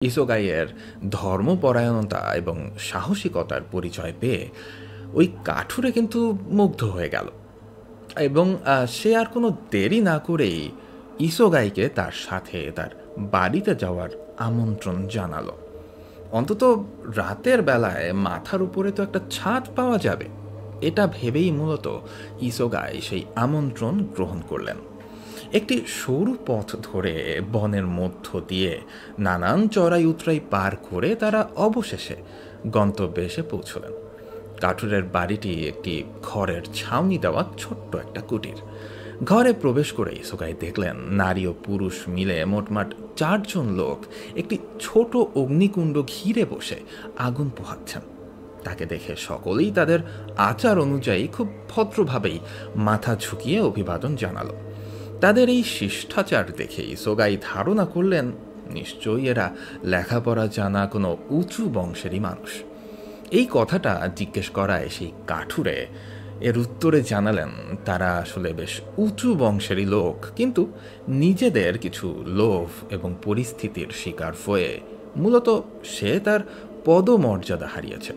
ইসোগাইয়ের ধর্মপরায়ণতা এবং সাহসিকতার পরিচয় পেয়ে ওই কাঠুরে কিন্তু মুগ্ধ হয়ে গেল এবং সে আর কোনো দেরি না করেই ইসোগাইকে তার সাথে তার বাড়িতে যাওয়ার আমন্ত্রণ জানালো। অন্তত রাতের বেলায় মাথার উপরে তো একটা ছাদ পাওয়া যাবে, এটা ভেবেই মূলত ইসোগাই সেই আমন্ত্রণ গ্রহণ করলেন। একটি সরু পথ ধরে বনের মধ্য দিয়ে নানান চড়াই উতরাই পার করে তারা অবশেষে গন্তব্যে এসে পৌঁছলেন। কাঠুরের বাড়িটি একটি খড়ের ছাউনি দেওয়া ছোট্ট একটা কুটির। ঘরে প্রবেশ করে ইসোগাই দেখলেন নারী ও পুরুষ মিলে মোটমাট 4 জন লোক একটি ছোট অগ্নিকুণ্ড ঘিরে বসে আগুন পোহাচ্ছেন। তাকে দেখে সকলেই তাদের আচার অনুযায়ী খুব ভদ্রভাবেই মাথা ঝুঁকিয়ে অভিবাদন জানালো। তাদের এই শিষ্টাচার দেখে ইসোগাই ধারণা করলেন নিশ্চয়ই এরা লেখাপড়া জানা কোনো উঁচু বংশেরই মানুষ। এই কথাটা জিজ্ঞেস করায় সেই কাঠুরে এর উত্তরে জানালেন তারা আসলে বেশ উঁচু বংশেরই লোক, কিন্তু নিজেদের কিছু লোভ এবং পরিস্থিতির শিকার হয়ে মূলত সে তার পদমর্যাদা হারিয়েছে।